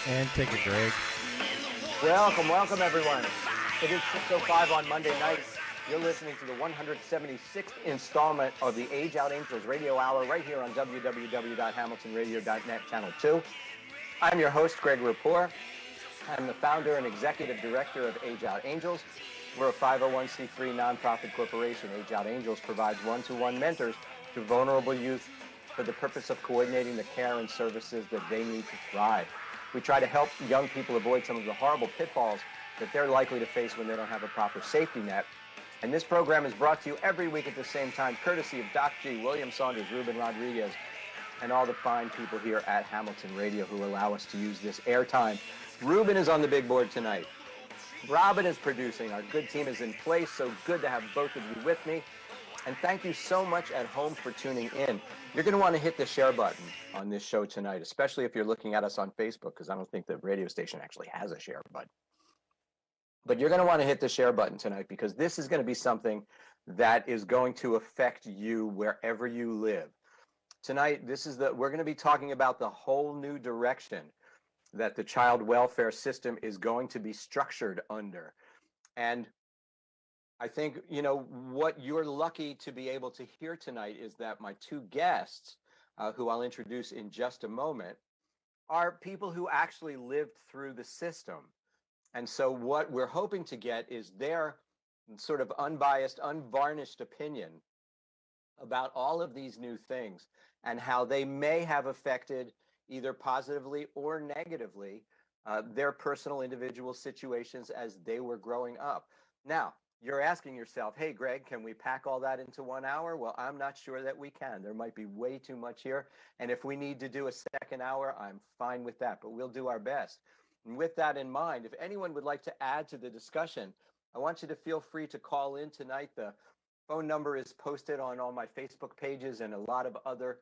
And take a Greg. Welcome everyone. It is 6:05 on Monday night. You're listening to the 176th installment of the Age Out Angels Radio Hour right here on www.hamiltonradio.net Channel 2. I'm your host, Greg Rapport. I'm the founder and executive director of Age Out Angels. We're a 501c3 nonprofit corporation. Age Out Angels provides one-to-one mentors to vulnerable youth for the purpose of coordinating the care and services that they need to thrive. We try to help young people avoid some of the horrible pitfalls that they're likely to face when they don't have a proper safety net. And this program is brought to you every week at the same time, courtesy of Doc G, William Saunders, Ruben Rodriguez, and all the fine people here at Hamilton Radio who allow us to use this airtime. Ruben is on the big board tonight. Robin is producing. Our good team is in place, so good to have both of you with me. And thank you so much at home for tuning in. You're going to want to hit the share button on this show tonight, especially if you're looking at us on Facebook, because I don't think the radio station actually has a share button. But you're going to want to hit the share button tonight because this is going to be something that is going to affect you wherever you live. Tonight, we're going to be talking about the whole new direction that the child welfare system is going to be structured under. And I think, what you're lucky to be able to hear tonight is that my two guests, who I'll introduce in just a moment, are people who actually lived through the system. And so what we're hoping to get is their sort of unbiased, unvarnished opinion about all of these new things and how they may have affected either positively or negatively their personal individual situations as they were growing up. Now, you're asking yourself, hey, Greg, can we pack all that into 1 hour? Well, I'm not sure that we can. There might be way too much here. And if we need to do a second hour, I'm fine with that, but we'll do our best. And with that in mind, if anyone would like to add to the discussion, I want you to feel free to call in tonight. The phone number is posted on all my Facebook pages and a lot of other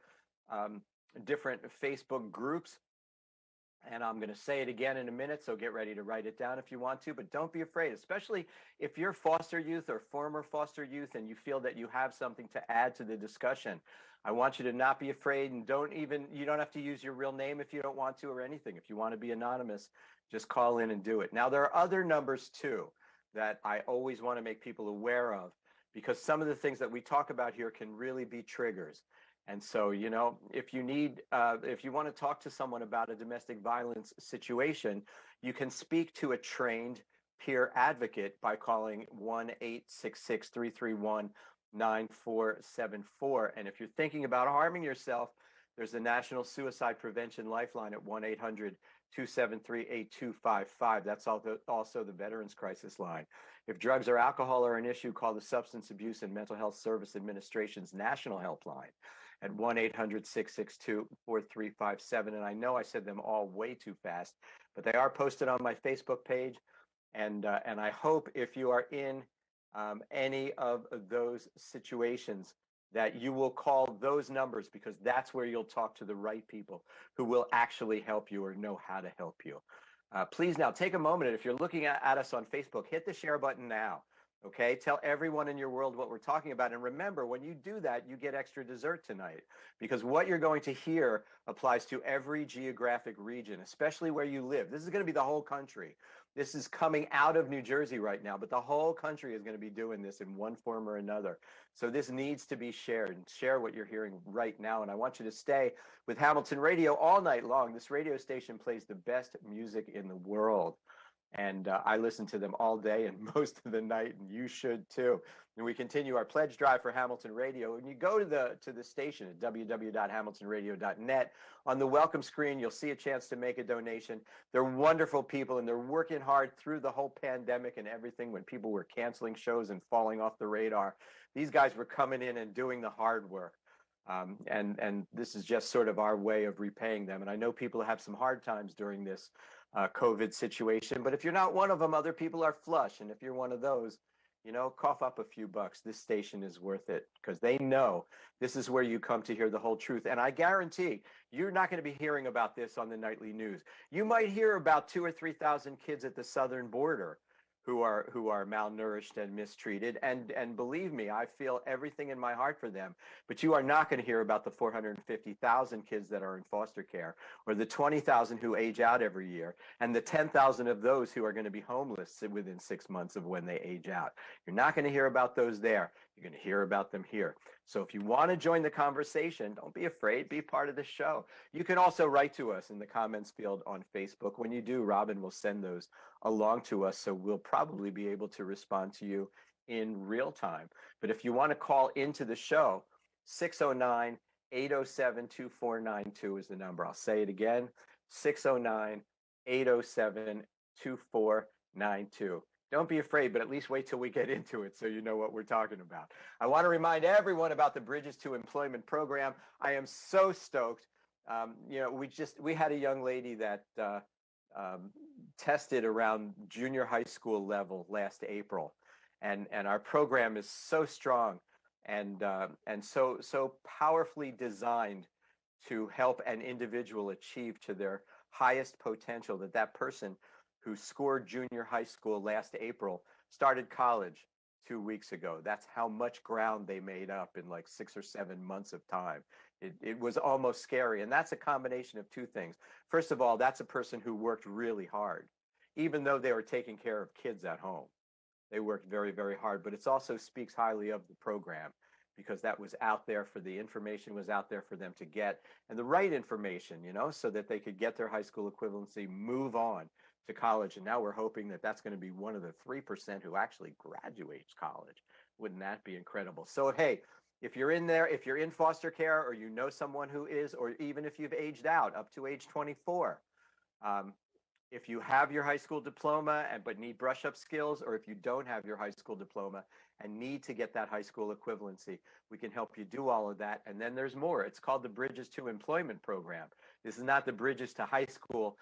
different Facebook groups. And I'm going to say it again in a minute, so get ready to write it down if you want to, but don't be afraid, especially if you're foster youth or former foster youth and you feel that you have something to add to the discussion. I want you to not be afraid, and you don't have to use your real name if you don't want to or anything. If you want to be anonymous, just call in and do it. Now, there are other numbers too that I always want to make people aware of, because some of the things that we talk about here can really be triggers. And so, if you want to talk to someone about a domestic violence situation, you can speak to a trained peer advocate by calling 1-866-331-9474. And if you're thinking about harming yourself, there's the National Suicide Prevention Lifeline at 1-800-273-8255. That's also the Veterans Crisis Line. If drugs or alcohol are an issue, call the Substance Abuse and Mental Health Service Administration's National Helpline at 1-800-662-4357. And I know I said them all way too fast, but they are posted on my Facebook page. And I hope if you are in any of those situations that you will call those numbers, because that's where you'll talk to the right people who will actually help you or know how to help you. Please now take a moment, and if you're looking at us on Facebook, hit the share button now. Okay, tell everyone in your world what we're talking about. And remember, when you do that, you get extra dessert tonight, because what you're going to hear applies to every geographic region, especially where you live. This is going to be the whole country. This is coming out of New Jersey right now, but the whole country is going to be doing this in one form or another. So this needs to be shared, and share what you're hearing right now. And I want you to stay with Hamilton Radio all night long. This radio station plays the best music in the world. And I listen to them all day and most of the night, and you should too. And we continue our pledge drive for Hamilton Radio. When you go to the station at www.hamiltonradio.net, on the welcome screen, you'll see a chance to make a donation. They're wonderful people, and they're working hard through the whole pandemic and everything. When people were canceling shows and falling off the radar, these guys were coming in and doing the hard work. And this is just sort of our way of repaying them. And I know people have some hard times during this COVID situation, but if you're not one of them, other people are flush. And if you're one of those, cough up a few bucks. This station is worth it, because they know this is where you come to hear the whole truth. And I guarantee you're not going to be hearing about this on the nightly news. You might hear about 2,000 or 3,000 kids at the southern border who are malnourished and mistreated. And believe me, I feel everything in my heart for them. But you are not going to hear about the 450,000 kids that are in foster care, or the 20,000 who age out every year, and the 10,000 of those who are going to be homeless within 6 months of when they age out. You're not going to hear about those there. You're going to hear about them here. So if you want to join the conversation, don't be afraid. Be part of the show. You can also write to us in the comments field on Facebook. When you do, Robin will send those along to us, so we'll probably be able to respond to you in real time. But if you want to call into the show, 609-807-2492 is the number. I'll say it again, 609-807-2492. Don't be afraid, but at least wait till we get into it so you know what we're talking about. I want to remind everyone about the Bridges to Employment program. I am so stoked. We had a young lady that tested around junior high school level last April, and our program is so strong and so powerfully designed to help an individual achieve to their highest potential that person who scored junior high school last April started college 2 weeks ago. That's how much ground they made up in like 6 or 7 months of time. It was almost scary. And that's a combination of two things. First of all, that's a person who worked really hard, even though they were taking care of kids at home. They worked very, very hard, but it also speaks highly of the program because that was out there for the information was out there for them to get, and the right information, so that they could get their high school equivalency, move on to college. And now we're hoping that that's going to be one of the 3% who actually graduates college. Wouldn't that be incredible? So, hey, if you're in there, if you're in foster care, or you know someone who is, or even if you've aged out up to age 24, if you have your high school diploma but need brush-up skills, or if you don't have your high school diploma and need to get that high school equivalency, we can help you do all of that. And then there's more. It's called the Bridges to Employment program. This is not the Bridges to High School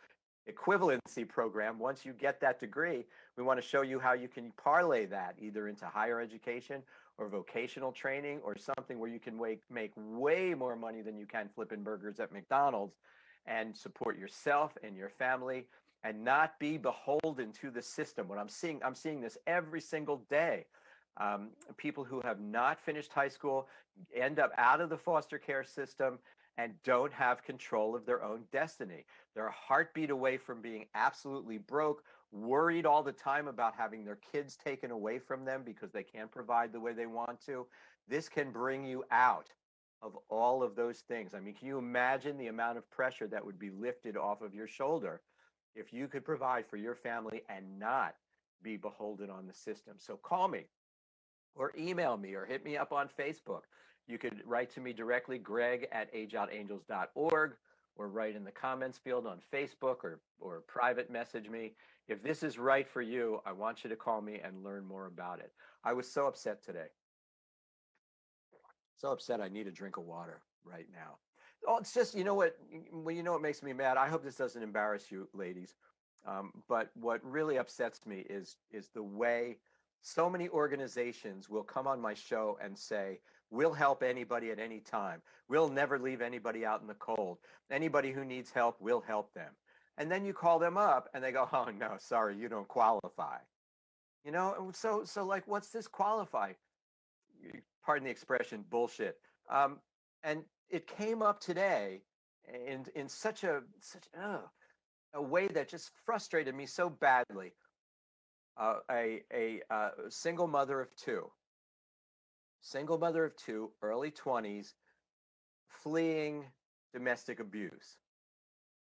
equivalency program. Once you get that degree, we want to show you how you can parlay that either into higher education or vocational training, or something where you can make way more money than you can flipping burgers at McDonald's, and support yourself and your family and not be beholden to the system. I'm seeing this every single day. People who have not finished high school end up out of the foster care system and don't have control of their own destiny. They're a heartbeat away from being absolutely broke, worried all the time about having their kids taken away from them because they can't provide the way they want to. This can bring you out of all of those things. I mean, can you imagine the amount of pressure that would be lifted off of your shoulder if you could provide for your family and not be beholden on the system? So call me or email me or hit me up on Facebook. You could write to me directly, greg@ageoutangels.org, or write in the comments field on Facebook, or private message me. If this is right for you, I want you to call me and learn more about it. I was so upset today. So upset I need a drink of water right now. Oh, it's just, what makes me mad? I hope this doesn't embarrass you, ladies. But what really upsets me is the way so many organizations will come on my show and say, we'll help anybody at any time. We'll never leave anybody out in the cold. Anybody who needs help, we'll help them. And then you call them up and they go, oh, no, sorry, you don't qualify. So like, what's this qualify? Pardon the expression, bullshit. And it came up today in such a way that just frustrated me so badly. A single mother of two, early 20s, fleeing domestic abuse.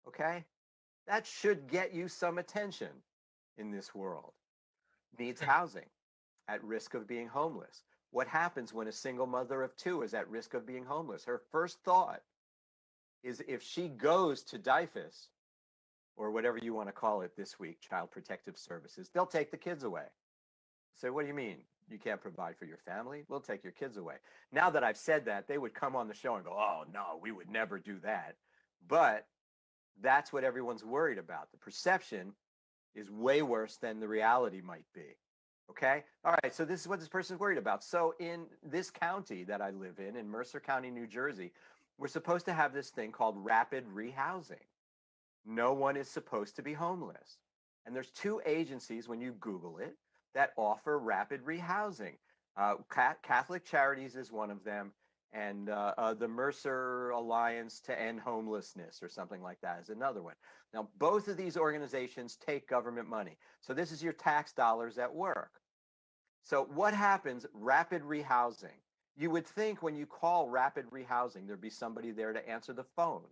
Okay? That should get you some attention in this world. Needs housing, at risk of being homeless. What happens when a single mother of two is at risk of being homeless? Her first thought is, if she goes to DIFAS, or whatever you want to call it this week, Child Protective Services, they'll take the kids away. So what do you mean? You can't provide for your family? We'll take your kids away. Now that I've said that, they would come on the show and go, oh, no, we would never do that. But that's what everyone's worried about. The perception is way worse than the reality might be. Okay? All right, so this is what this person's worried about. So in this county that I live in Mercer County, New Jersey, we're supposed to have this thing called rapid rehousing. No one is supposed to be homeless. And there's two agencies, when you Google it, that offer rapid rehousing. Catholic Charities is one of them, and the Mercer Alliance to End Homelessness or something like that is another one. Now, both of these organizations take government money. So this is your tax dollars at work. So what happens? Rapid rehousing. You would think when you call rapid rehousing, there'd be somebody there to answer the phone,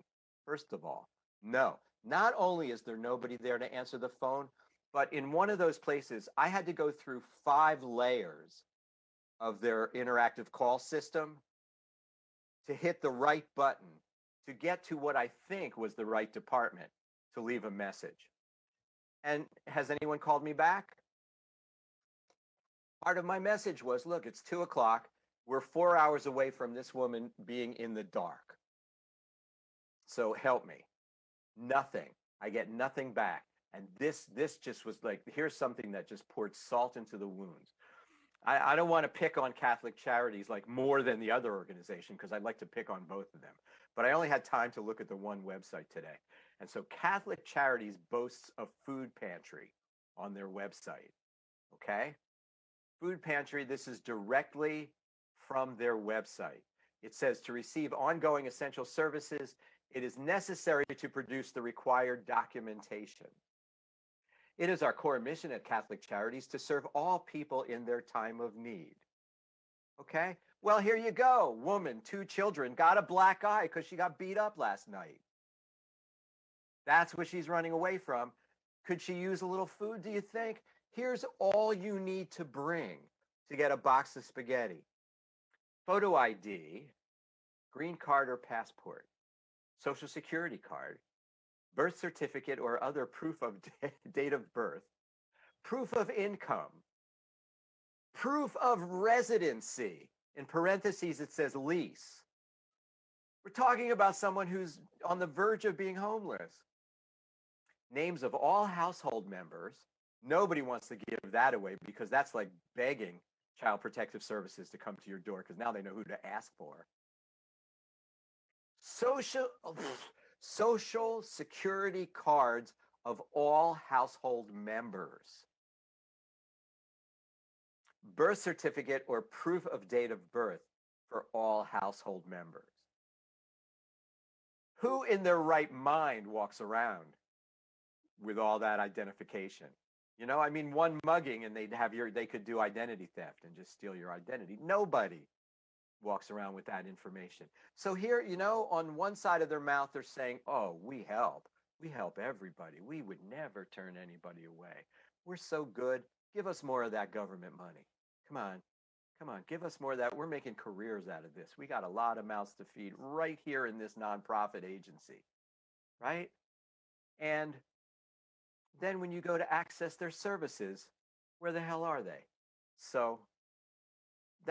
first of all. No, not only is there nobody there to answer the phone, but in one of those places, I had to go through 5 layers of their interactive call system to hit the right button to get to what I think was the right department to leave a message. And has anyone called me back? Part of my message was, look, it's 2 o'clock. We're 4 hours away from this woman being in the dark. So help me. Nothing. I get nothing back. And this just was like, here's something that just poured salt into the wounds. I don't want to pick on Catholic Charities like more than the other organization, because I'd like to pick on both of them. But I only had time to look at the one website today. And so Catholic Charities boasts a food pantry on their website. Okay? Food pantry, this is directly from their website. It says to receive ongoing essential services, it is necessary to produce the required documentation. It is our core mission at Catholic Charities to serve all people in their time of need. Okay? Well, here you go. Woman, 2 children, got a black eye because she got beat up last night. That's what she's running away from. Could she use a little food, do you think? Here's all you need to bring to get a box of spaghetti. Photo ID, green card or passport, social security card, birth certificate or other proof of date of birth, proof of income, proof of residency. In parentheses, it says lease. We're talking about someone who's on the verge of being homeless. Names of all household members. Nobody wants to give that away because that's like begging Child Protective Services to come to your door, because now they know who to ask for. Social security cards of all household members. Birth certificate or proof of date of birth for all household members. Who in their right mind walks around with all that identification? You know, I mean, one mugging and they could do identity theft and just steal your identity. Nobody walks around with that information. So here, you know, on one side of their mouth, they're saying, oh, we help everybody. We would never turn anybody away. We're so good. Give us more of that government money. Come on, give us more of that. We're making careers out of this. We got a lot of mouths to feed right here in this nonprofit agency, right? And then when you go to access their services, where the hell are they? So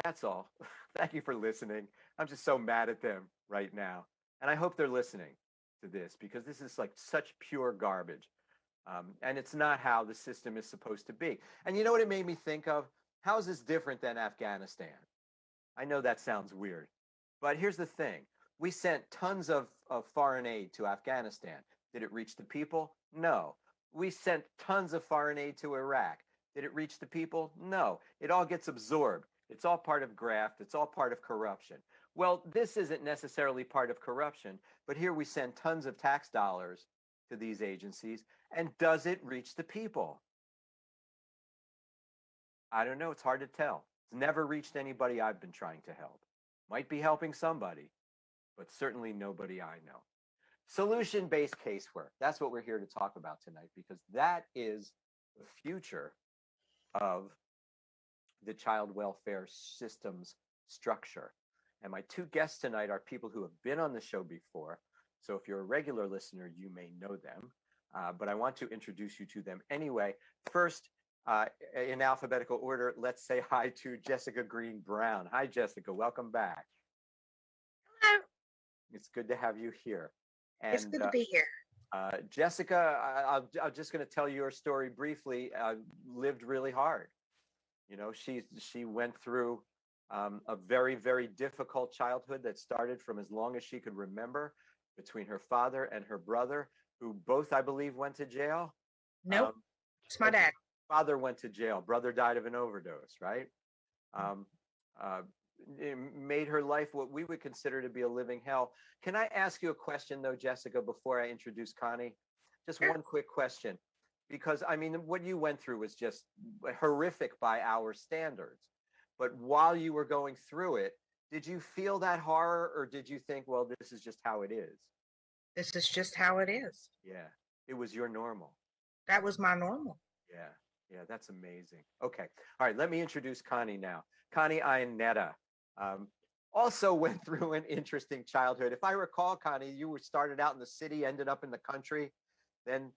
that's all. Thank you for listening. I'm just so mad at them right now. And I hope they're listening to this, because this is like such pure garbage. And it's not how the system is supposed to be. And you know what it made me think of? How is this different than Afghanistan? I know that sounds weird, but here's the thing. We sent tons of foreign aid to Afghanistan. Did it reach the people? No. We sent tons of foreign aid to Iraq. Did it reach the people? No. It all gets absorbed. It's all part of graft. It's all part of corruption. Well, this isn't necessarily part of corruption, but here we send tons of tax dollars to these agencies. And does it reach the people? I don't know. It's hard to tell. It's never reached anybody I've been trying to help. Might be helping somebody, but certainly nobody I know. Solution-based casework. That's what we're here to talk about tonight, because that is the future of the child welfare system's structure. And my 2 guests tonight are people who have been on the show before. So if you're a regular listener, you may know them. But I want to introduce you to them anyway. First, in alphabetical order, let's say hi to Jessica Green Brown. Hi, Jessica. Welcome back. Hello. It's good to have you here. And, it's good to be here. Jessica, I'm just going to tell your story briefly. Lived really hard. You know, she went through a very, very difficult childhood that started from as long as she could remember, between her father and her brother, who both, I believe, went to jail. Nope. It's my dad. Father went to jail. Brother died of an overdose, right? Um, uh, it made her life what we would consider to be a living hell. Can I ask you a question, though, Jessica, before I introduce Connie? Just Sure. one quick question. Because, I mean, what you went through was just horrific by our standards. But while you were going through it, did you feel that horror, or did you think, well, this is just how it is? This is just how it is. Yeah, it was your normal. That was my normal. Yeah, yeah, that's amazing. Okay, all right, let me introduce Connie now. Connie Iannetta also went through an interesting childhood. If I recall, Connie, you were started out in the city, ended up in the country, then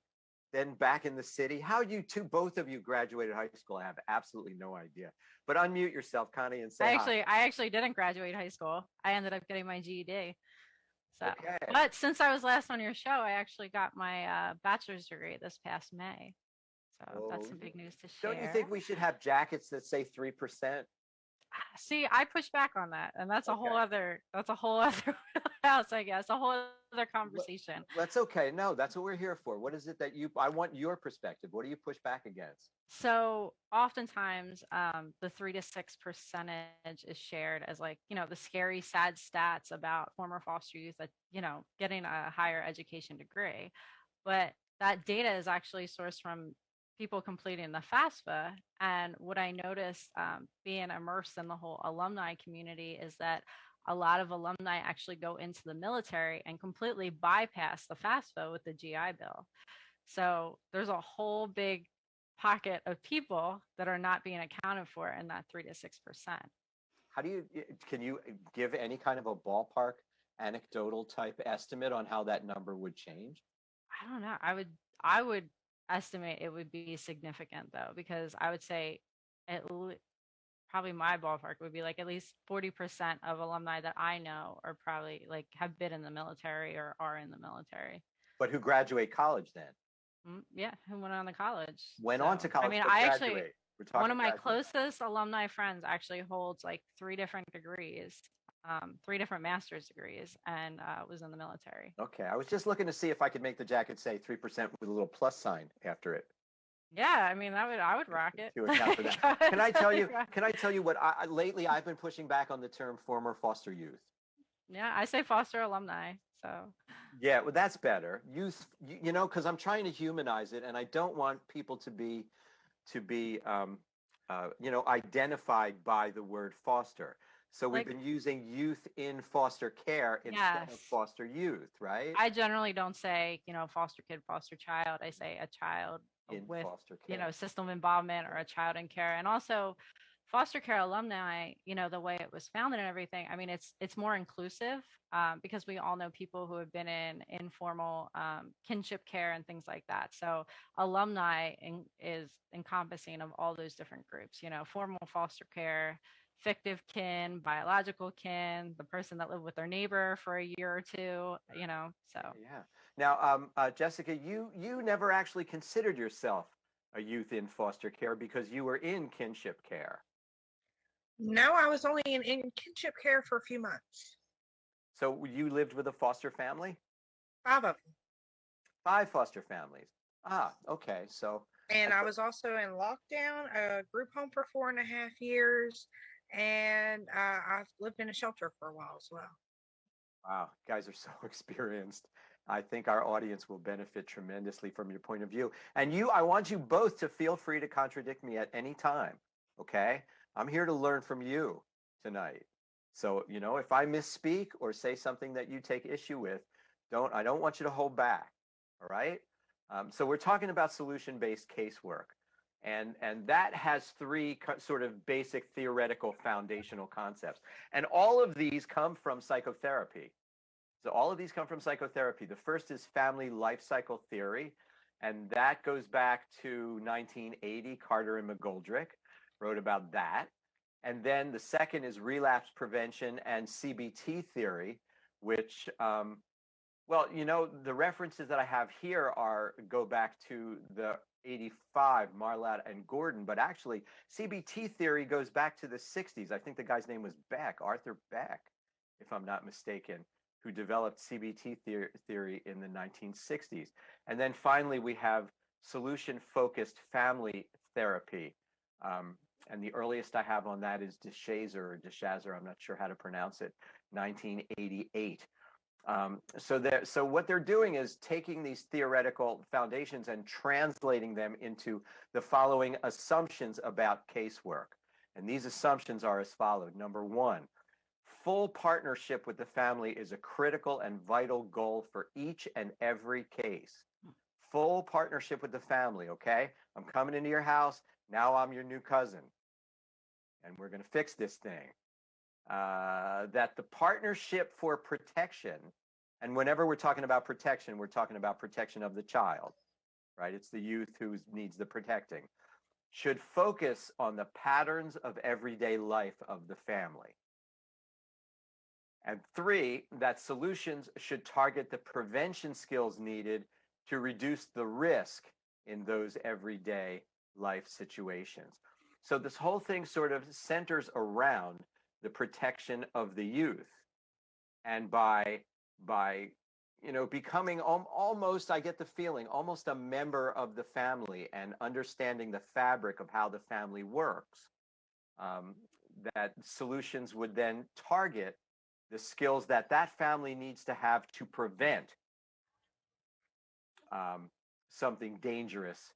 back in the city. How you two, both of you graduated high school, I have absolutely no idea. But unmute yourself, Connie, and say hi. I actually didn't graduate high school. I ended up getting my GED. So, Okay. but since I was last on your show, I actually got my bachelor's degree this past May. So that's some big news to share. Don't you think we should have jackets that say 3%? See, I push back on that, and that's a whole other house, I guess, a whole other conversation. That's okay. No, that's what we're here for. What is it that I want your perspective. What do you push back against? So oftentimes, the 3 to 6% is shared as like, the scary, sad stats about former foster youth that, getting a higher education degree. But that data is actually sourced from people completing the FAFSA. And what I noticed being immersed in the whole alumni community is that a lot of alumni actually go into the military and completely bypass the FAFSA with the GI Bill. So there's a whole big pocket of people that are not being accounted for in that 3 to 6%. Can you give any kind of a ballpark anecdotal type estimate on how that number would change? I don't know. I would estimate it would be significant though, because I would say probably my ballpark would be like at least 40% of alumni that I know are probably like have been in the military or are in the military. But who graduate college then? Yeah, who went on to college. Went on to college. I mean, one of my closest alumni friends actually holds like 3 different degrees, 3 different master's degrees, and was in the military. Okay, I was just looking to see if I could make the jacket say 3% with a little plus sign after it. Yeah, I mean I would rock it. To account for that. Can I tell you what lately I've been pushing back on the term former foster youth. Yeah, I say foster alumni. So yeah, well, that's better. Youth, because I'm trying to humanize it, and I don't want people to be identified by the word foster. So we've been using youth in foster care instead of foster youth, right? I generally don't say, foster kid, foster child. I say a child with, foster care. System involvement or a child in care. And also foster care alumni, the way it was founded and everything, I mean, it's more inclusive because we all know people who have been in informal kinship care and things like that. So alumni is encompassing of all those different groups, formal foster care, fictive kin, biological kin, the person that lived with their neighbor for a year or two, so. Yeah. Now, Jessica, you never actually considered yourself a youth in foster care because you were in kinship care. No, I was only in kinship care for a few months. So you lived with a foster family? 5 of them. 5 foster families. Ah, okay. So. And I was also in lockdown, a group home for 4.5 years. And I've lived in a shelter for a while as well. Wow, you guys are so experienced. I think our audience will benefit tremendously from your point of view. And I want you both to feel free to contradict me at any time, okay? I'm here to learn from you tonight. So, if I misspeak or say something that you take issue with, I don't want you to hold back, all right? So we're talking about solution-based casework. And that has 3 sort of basic theoretical foundational concepts. And all of these come from psychotherapy. So all of these come from psychotherapy. The first is family life cycle theory. And that goes back to 1980. Carter and McGoldrick wrote about that. And then the second is relapse prevention and CBT theory, which, the references that I have here go back to the 85, Marlatt and Gordon, but actually CBT theory goes back to the 60s. I think the guy's name was Arthur Beck, if I'm not mistaken, who developed CBT theory in the 1960s. And then finally we have solution-focused family therapy. And the earliest I have on that is DeShazer, I'm not sure how to pronounce it, 1988. So what they're doing is taking these theoretical foundations and translating them into the following assumptions about casework. And these assumptions are as followed. Number one, full partnership with the family is a critical and vital goal for each and every case. Full partnership with the family, okay? I'm coming into your house. Now I'm your new cousin. And we're going to fix this thing. That the partnership for protection, and whenever we're talking about protection, we're talking about protection of the child, right? It's the youth who needs the protecting, should focus on the patterns of everyday life of the family. And three, that solutions should target the prevention skills needed to reduce the risk in those everyday life situations. So this whole thing sort of centers around the protection of the youth. And by becoming almost, I get the feeling, almost a member of the family and understanding the fabric of how the family works, that solutions would then target the skills that family needs to have to prevent something dangerous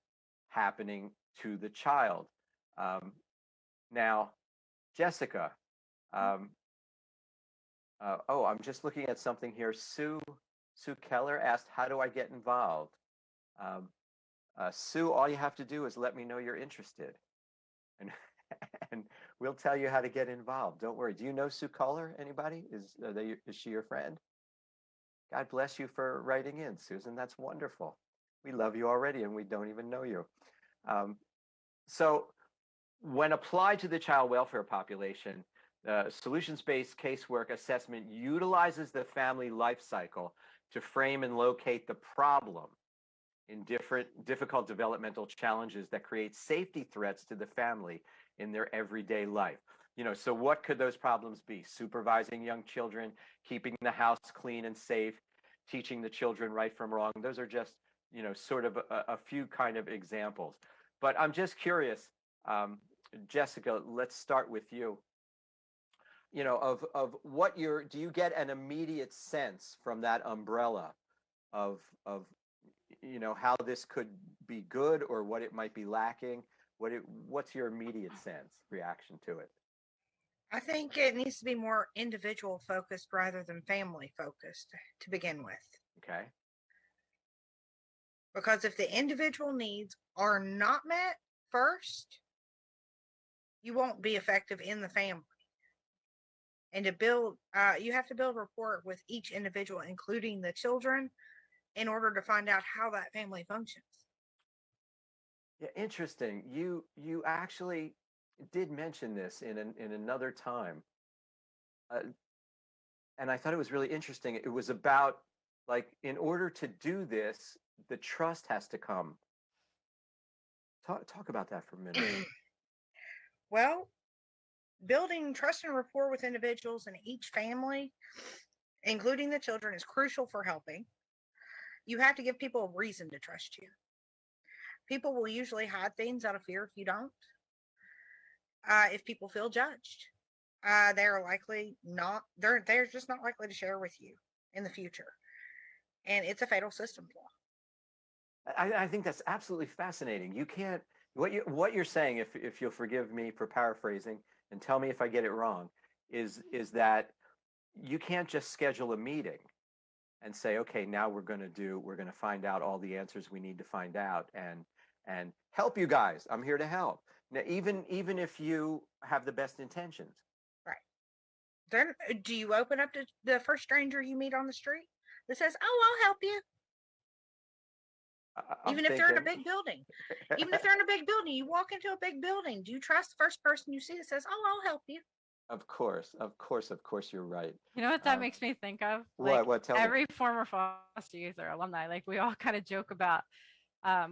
happening to the child. Now, Jessica, I'm just looking at something here. Sue Keller asked, how do I get involved? Sue, all you have to do is let me know you're interested. And we'll tell you how to get involved. Don't worry. Do you know Sue Keller? Anybody? Is she your friend? God bless you for writing in, Susan. That's wonderful. We love you already, and we don't even know you. So when applied to the child welfare population, solutions-based casework assessment utilizes the family life cycle to frame and locate the problem in difficult developmental challenges that create safety threats to the family in their everyday life. So what could those problems be? Supervising young children, keeping the house clean and safe, teaching the children right from wrong. Those are just, sort of a few kind of examples. But I'm just curious, Jessica, let's start with you. Of what do you get an immediate sense from that umbrella of how this could be good or what it might be lacking? What's your immediate reaction to it? I think it needs to be more individual focused rather than family focused to begin with. Okay. Because if the individual needs are not met first, you won't be effective in the family. And to build, you have to build rapport with each individual, including the children, in order to find out how that family functions. Yeah, interesting. You actually did mention this in another time, and I thought it was really interesting. It was about, like, in order to do this, the trust has to come. Talk about that for a minute. Well, building trust and rapport with individuals in each family, including the children, is crucial for helping. You have to give people a reason to trust you. People will usually hide things out of fear if you don't. If people feel judged, they're just not likely to share with you in the future. And it's a fatal system flaw. I think that's absolutely fascinating. You can't, what you're saying, if you'll forgive me for paraphrasing and tell me if I get it wrong, is that you can't just schedule a meeting and say, okay, now we're going to find out all the answers we need to find out and help you guys. I'm here to help. Now, even if you have the best intentions. Right. Do you open up to the first stranger you meet on the street that says, oh, I'll help you? Even if they're in a big building. Even if they're in a big building, you walk into a big building. Do you trust the first person you see that says, oh, I'll help you? Of course, you're right. You know what that makes me think of? What? Tell every me. former foster youth or alumni, like, we all kind of joke about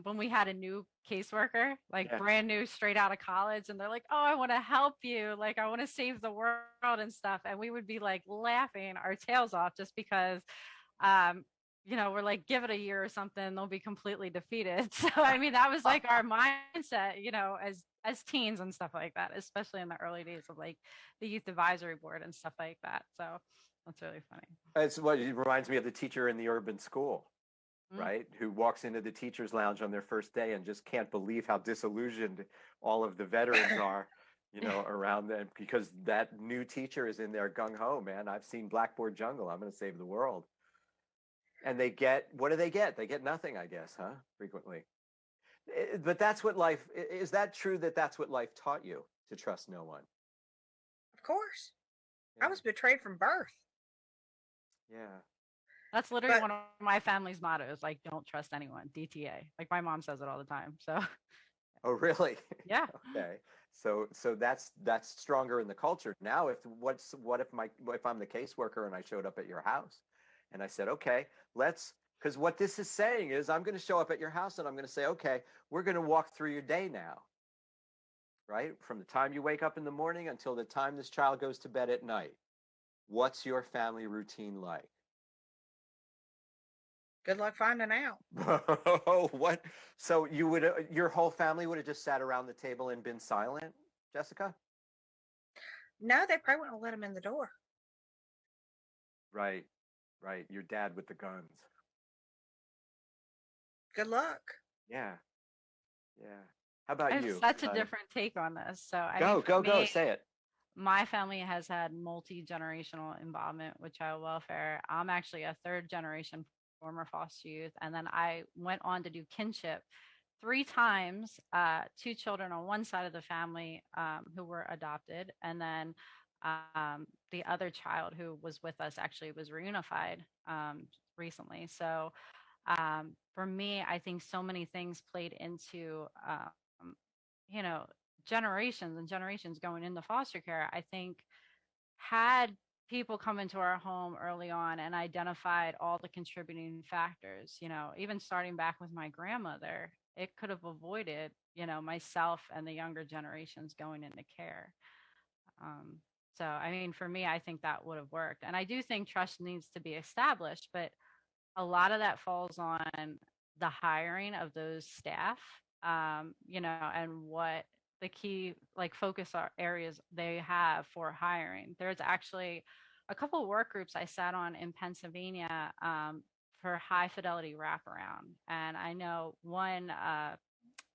when we had a new caseworker, brand new, straight out of college, and they're like, oh, I want to help you. Like, I want to save the world and stuff. And we would be like laughing our tails off just because we're like, give it a year or something, they'll be completely defeated. So I mean, that was like our mindset, as teens and stuff like that, especially in the early days of like the youth advisory board and stuff like that. So that's really funny. It's what it reminds me of the teacher in the urban school, Mm. right? Who walks into the teacher's lounge on their first day and just can't believe how disillusioned all of the veterans are, around them, because that new teacher is in there gung ho, man. I've seen Blackboard Jungle. I'm going to save the world. And what do they get? They get nothing, I guess, huh? Frequently. But that's what life, is that true that that's what life taught you, to trust no one? Of course. Yeah. I was betrayed from birth. Yeah. That's literally But one of my family's mottos, like, don't trust anyone, DTA. Like my mom says it all the time. So Oh, really? yeah. Okay. So that's stronger in the culture. Now, if I'm the caseworker and I showed up at your house and I said, okay, because what this is saying is I'm going to show up at your house and I'm going to say, okay, we're going to walk through your day now, right? From the time you wake up in the morning until the time this child goes to bed at night. What's your family routine like? good luck finding out. What? So your whole family would have just sat around the table and been silent, Jessica? No, they probably wouldn't let him in the door. Right, right. Your dad with the guns. Good luck. Yeah, yeah. How about I have you, such a honey? different take on this. So I mean, for Go, me, say it. my family has had multi-generational involvement with child welfare. I'm actually a third generation former foster youth. And then I went on to do kinship 3 times, 2 children on one side of the family who were adopted. And then the other child who was with us actually was reunified recently. So for me, I think so many things played into, you know, generations and generations going into foster care. I think had people come into our home early on and identified all the contributing factors, even starting back with my grandmother, it could have avoided, myself and the younger generations going into care. Um, so, I mean, for me, I think that would have worked. And I do think trust needs to be established, but a lot of that falls on the hiring of those staff, and what the key like focus areas they have for hiring. There's actually a couple of work groups I sat on in Pennsylvania for high fidelity wraparound, and I know one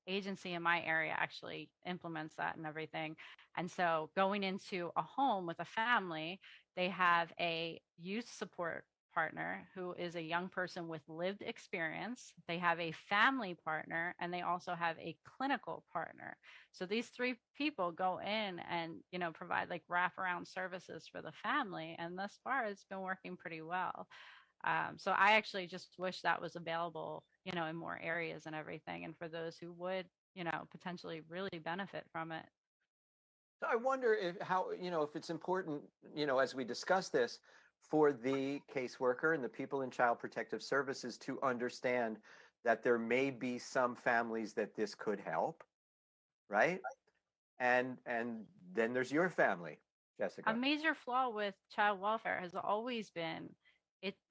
agency in my area actually implements that and everything. And so going into a home with a family, they have a youth support partner who is a young person with lived experience. They have a family partner and they also have a clinical partner. So these three people go in and, provide like wraparound services for the family. And thus far, it's been working pretty well. So I actually just wish that was available, in more areas and everything. And for those who would, potentially really benefit from it. So I wonder if it's important, as we discuss this, for the caseworker and the people in Child Protective Services to understand that there may be some families that this could help, right? And then there's your family, A Jessica. major flaw with child welfare has always been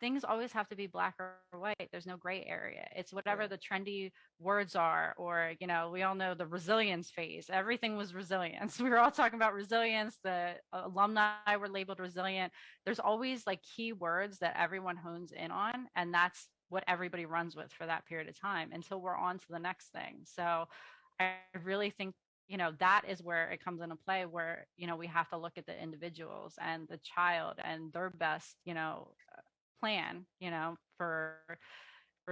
things always have to be black or white. There's no gray area. It's whatever Yeah. the trendy words are, or we all know the resilience phase. Everything was resilience. We were all talking about resilience. The alumni were labeled resilient. There's always like key words that everyone hones in on, and that's what everybody runs with for that period of time until we're on to the next thing. So I really think that is where it comes into play, where we have to look at the individuals and the child and their best plan, for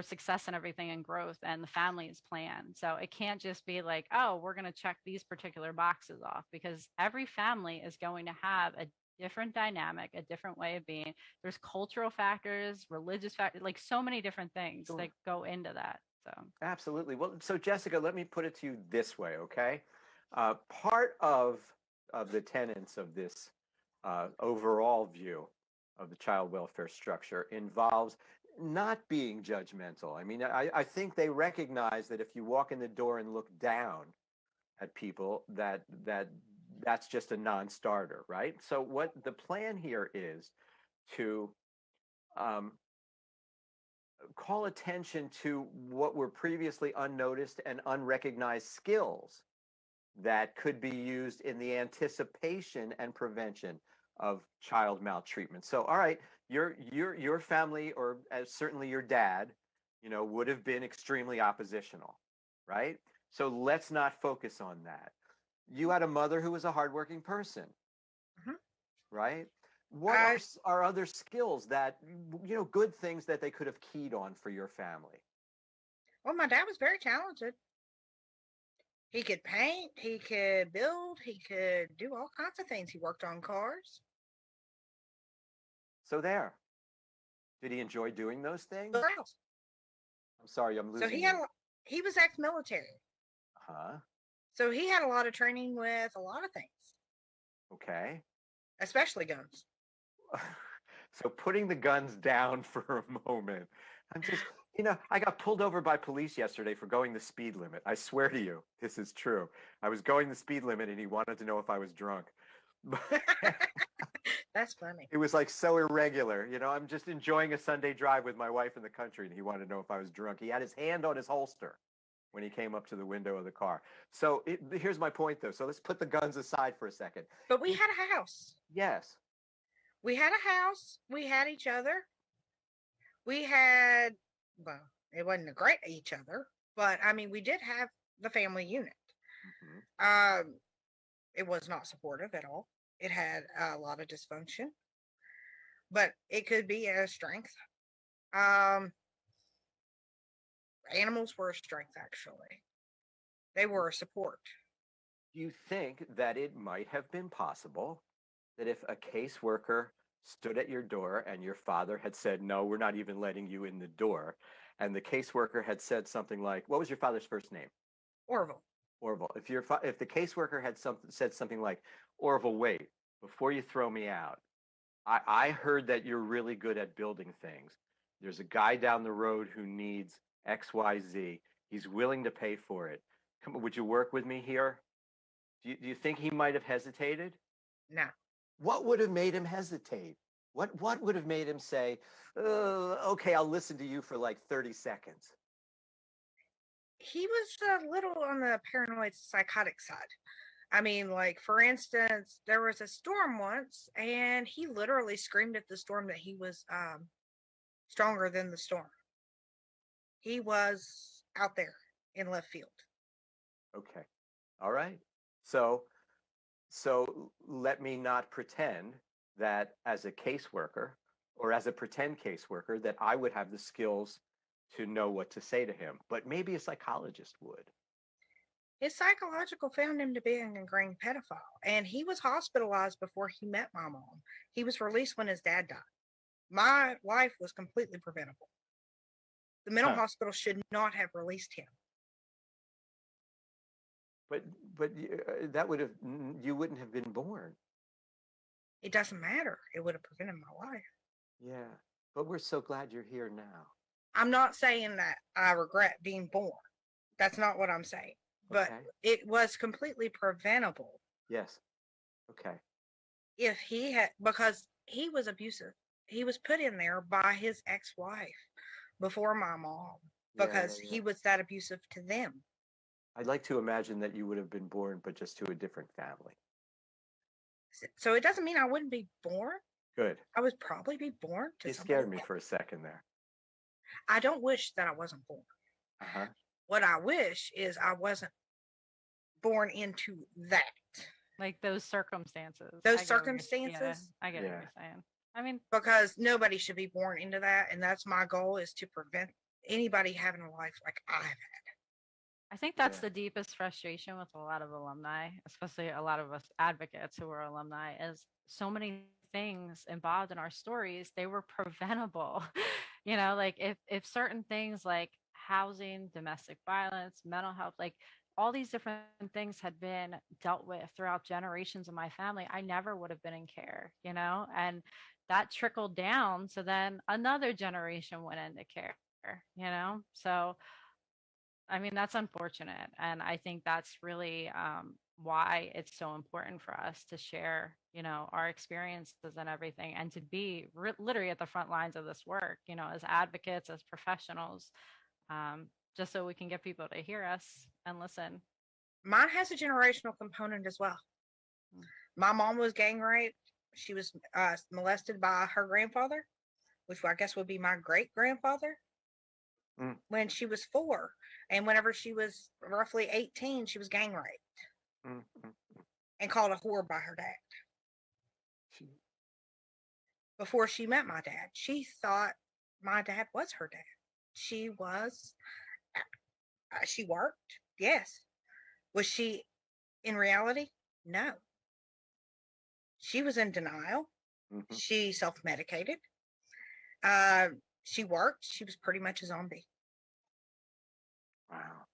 success and everything and growth, and the family's plan. So it can't just be like, oh, we're going to check these particular boxes off, because every family is going to have a different dynamic, a different way of being. There's cultural factors, religious factors, like so many different things Sure. that go into that. So Absolutely. Well, so Jessica, let me put it to you this way, okay? Part of the tenets of this overall view of the child welfare structure involves not being judgmental. I mean, I think they recognize that if you walk in the door and look down at people, that's just a non-starter, right? So what the plan here is to call attention to what were previously unnoticed and unrecognized skills that could be used in the anticipation and prevention of child maltreatment. So, all right, your family, or certainly your dad, would have been extremely oppositional, right? So let's not focus on that. You had a mother who was a hardworking person, Mhm. right? What are other skills that, good things that they could have keyed on for your family? Well, my dad was very talented. He could paint, he could build, he could do all kinds of things. He worked on cars. So there. Did he enjoy doing those things? Built a house. I'm sorry, I'm So losing you. he was ex-military. Huh? So he had a lot of training with a lot of things, Okay. especially guns. So putting the guns down for a moment. I'm just, I got pulled over by police yesterday for going the speed limit. I swear to you, this is true. I was going the speed limit and he wanted to know if I was drunk. That's funny. It was like so irregular. I'm just enjoying a Sunday drive with my wife in the country and he wanted to know if I was drunk. He had his hand on his holster when he came up to the window of the car. So here's my point, though. So let's put the guns aside for a second. But we had a house. Yes. We had a house. We had each other. We had, well, it wasn't a great each other, but I mean, we did have the family unit. Mm-hmm. It was not supportive at all. It had a lot of dysfunction, but it could be a strength. Animals were a strength, actually. They were a support. Do you think that it might have been possible that if a caseworker stood at your door and your father had said, no, we're not even letting you in the door, and the caseworker had said something like, what was your father's first name? Orville. Orville. If the caseworker had said something like, Orville, wait, before you throw me out, I heard that you're really good at building things. There's a guy down the road who needs XYZ. He's willing to pay for it. Come on, would you work with me here? Do you think he might have hesitated? No. What would have made him hesitate? What would have made him say, okay, I'll listen to you for like 30 seconds? He was a little on the paranoid psychotic side. I mean, like, for instance, there was a storm once, and he literally screamed at the storm that he was stronger than the storm. He was out there in left field. Okay. All right. So let me not pretend that as a caseworker or as a pretend caseworker that I would have the skills to know what to say to him, but maybe a psychologist would. His psychological found him to be an ingrained pedophile, and he was hospitalized before he met my mom. He was released when his dad died. My life was completely preventable. The mental hospital should not have released him. But that would have, you wouldn't have been born. It doesn't matter. It would have prevented my life. Yeah, but we're so glad you're here now. I'm not saying that I regret being born. That's not what I'm saying. But it was completely preventable. Yes. Okay. If he had, because he was abusive. He was put in there by his ex-wife before my mom because he was that abusive to them. I'd like to imagine that you would have been born, but just to a different family. So it doesn't mean I wouldn't be born. Good. I would probably be born to. You scared me for a second there. I don't wish that I wasn't born. Uh-huh. What I wish is I wasn't born into that. Like those circumstances. Those circumstances. I get what you're saying. I mean, because nobody should be born into that, and that's my goal, is to prevent anybody having a life like I've had. I think that's the deepest frustration with a lot of alumni, especially a lot of us advocates who are alumni, is so many things involved in our stories, they were preventable. Like if certain things like housing, domestic violence, mental health, like all these different things had been dealt with throughout generations of my family, I never would have been in care, and that trickled down. So then another generation went into care, so I mean, that's unfortunate. And I think that's really why it's so important for us to share, our experiences and everything, and to be literally at the front lines of this work, as advocates, as professionals, um, just so we can get people to hear us and listen. Mine has a generational component as well. Mm. My mom was gang raped. She was molested by her grandfather, which I guess would be my great grandfather, when she was 4. And whenever she was roughly 18, she was gang raped and called a whore by her dad. Before she met my dad, she thought my dad was her dad. She was, she worked, yes. Was she in reality? No. She was in denial. She self-medicated. She worked. She was pretty much a zombie. Wow.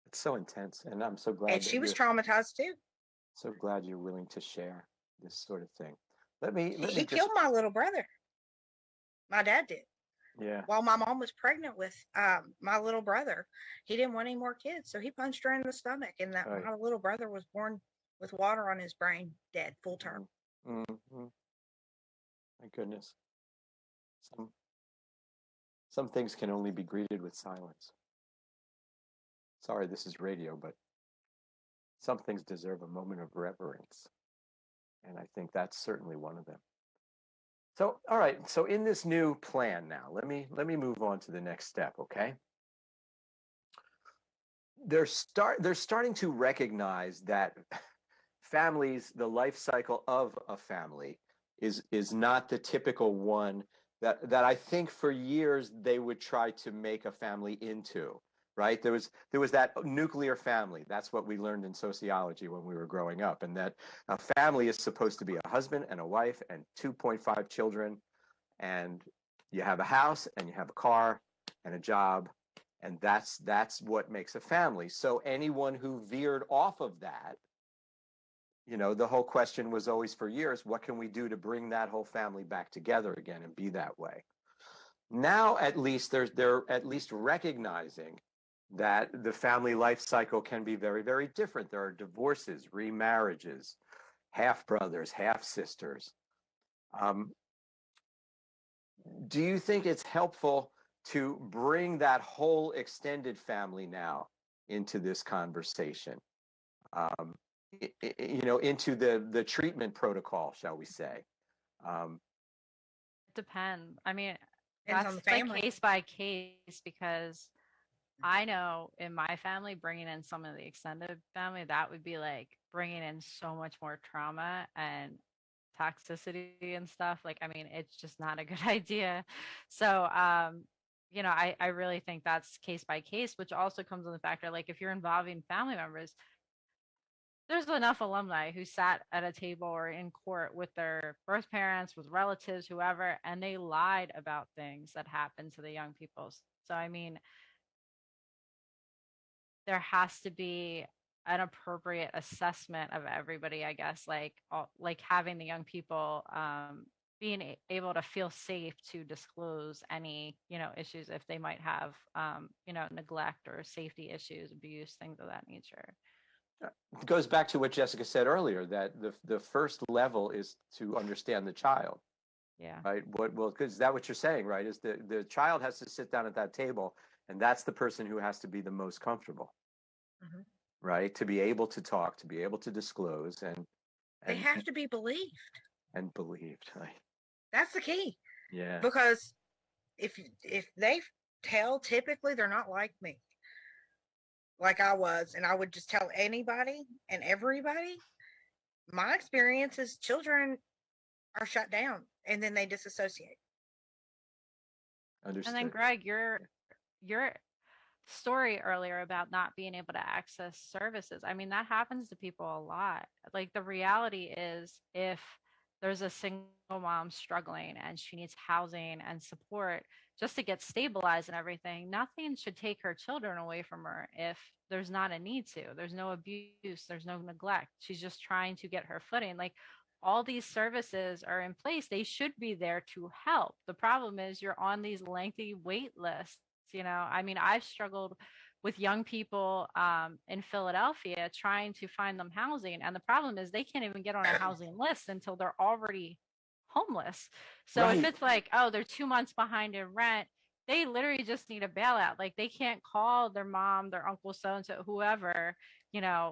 It's so intense. And I'm so glad And she was traumatized too. So glad you're willing to share this sort of thing. He killed my little brother. My dad did. Yeah. While my mom was pregnant with my little brother, he didn't want any more kids, so he punched her in the stomach, and that my little brother was born with water on his brain, dead, full term. My goodness. Some things can only be greeted with silence. Sorry, this is radio, but some things deserve a moment of reverence. And I think that's certainly one of them. So, all right. So in this new plan now, let me move on to the next step, okay? They're starting to recognize that families, the life cycle of a family is not the typical one that I think for years they would try to make a family into. Right? There was that nuclear family. That's what we learned in sociology when we were growing up, and that a family is supposed to be a husband and a wife and 2.5 children, and you have a house and you have a car and a job, and that's what makes a family. So anyone who veered off of that, the whole question was always for years, what can we do to bring that whole family back together again and be that way? Now at least they're at least recognizing that the family life cycle can be very, very different. There are divorces, remarriages, half brothers, half sisters. Do you think it's helpful to bring that whole extended family now into this conversation? Into the treatment protocol, shall we say? It depends. I mean, Depends on the that's like family. case by case, because I know in my family, bringing in some of the extended family, that would be like bringing in so much more trauma and toxicity and stuff. Like, I mean, it's just not a good idea. So, I really think that's case by case, which also comes in the factor, like if you're involving family members, there's enough alumni who sat at a table or in court with their birth parents, with relatives, whoever, and they lied about things that happened to the young people. So, I mean, there has to be an appropriate assessment of everybody, I guess, like having the young people being able to feel safe to disclose any, issues if they might have, neglect or safety issues, abuse, things of that nature. It goes back to what Jessica said earlier, that the first level is to understand the child. Yeah. Right. Because is that what you're saying, right? Is the child has to sit down at that table, and that's the person who has to be the most comfortable, right? To be able to talk, to be able to disclose, and they have to be believed. And believed. Right? That's the key. Yeah. Because if they tell, typically they're not like me. Like I was, and I would just tell anybody and everybody. My experience is children are shut down and then they disassociate. Understood. And then Greg, your story earlier about not being able to access services, I mean, that happens to people a lot. Like, the reality is, if there's a single mom struggling and she needs housing and support just to get stabilized and everything, nothing should take her children away from her if there's not a need to. There's no abuse, there's no neglect. She's just trying to get her footing. Like, all these services are in place. They should be there to help. The problem is you're on these lengthy wait lists. I mean, I've struggled with young people in Philadelphia trying to find them housing. And the problem is they can't even get on a housing list until they're already homeless. So if Right. it's like, oh, they're 2 months behind in rent, they literally just need a bailout. Like they can't call their mom, their uncle, so and so, whoever,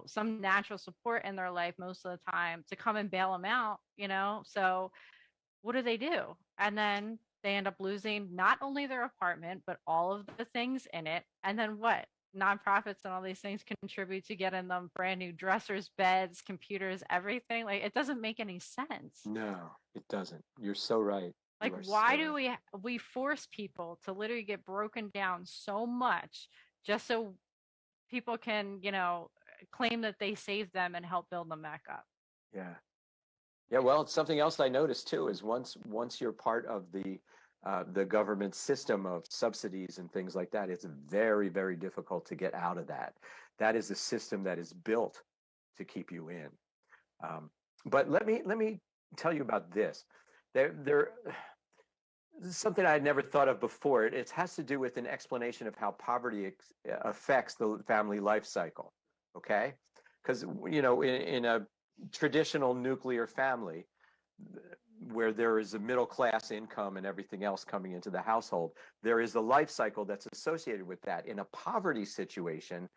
some natural support in their life most of the time to come and bail them out. So what do? And then they end up losing not only their apartment, but all of the things in it. And then what? Nonprofits and all these things contribute to getting them brand new dressers, beds, computers, everything. Like it doesn't make any sense. No, it doesn't. You're so right. Like You are why so do right. we force people to literally get broken down so much just so people can, claim that they saved them and help build them back up? Yeah. Yeah, well, it's something else I noticed too is once you're part of the government system of subsidies and things like that, it's very, very difficult to get out of that. That is a system that is built to keep you in. But let me tell you about this. There this is something I had never thought of before. It has to do with an explanation of how poverty affects the family life cycle. Okay, because in a traditional nuclear family where there is a middle class income and everything else coming into the household, there is a life cycle that's associated with that. In a poverty situation,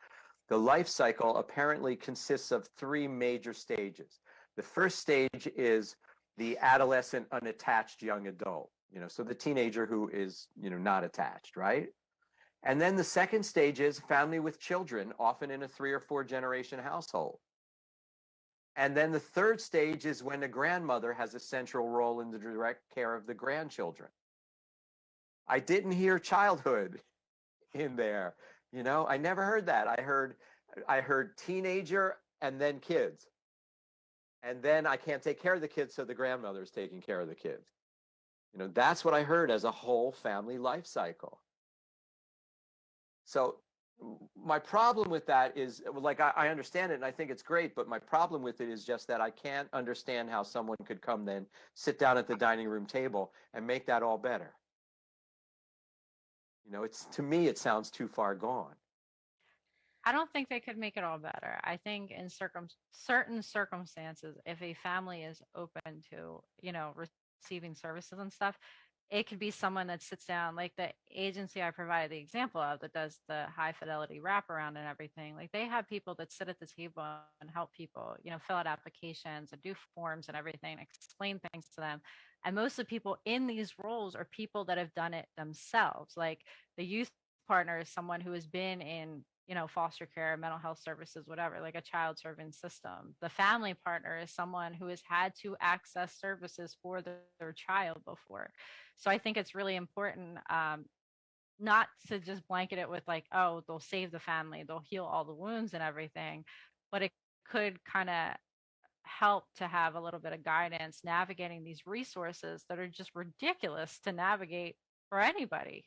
the life cycle apparently consists of three major stages. The first stage is the adolescent unattached young adult, so the teenager who is, not attached, right? And then the second stage is family with children, often in a 3 or 4 generation household. And then the third stage is when a grandmother has a central role in the direct care of the grandchildren. I didn't hear childhood in there. I never heard that. I heard teenager and then kids. And then I can't take care of the kids, so the grandmother is taking care of the kids. That's what I heard as a whole family life cycle. So my problem with that is, like, I understand it and I think it's great, but my problem with it is just that I can't understand how someone could come then sit down at the dining room table and make that all better. To me, it sounds too far gone. I don't think they could make it all better. I think in certain circumstances, if a family is open to, receiving services and stuff, it could be someone that sits down, like the agency I provided the example of that does the high fidelity wraparound and everything. Like they have people that sit at the table and help people, fill out applications and do forms and everything, explain things to them. And most of the people in these roles are people that have done it themselves. Like the youth partner is someone who has been in, foster care, mental health services, whatever, like a child serving system. The family partner is someone who has had to access services for their child before. So I think it's really important not to just blanket it with like, oh, they'll save the family, they'll heal all the wounds and everything, but it could kind of help to have a little bit of guidance navigating these resources that are just ridiculous to navigate for anybody.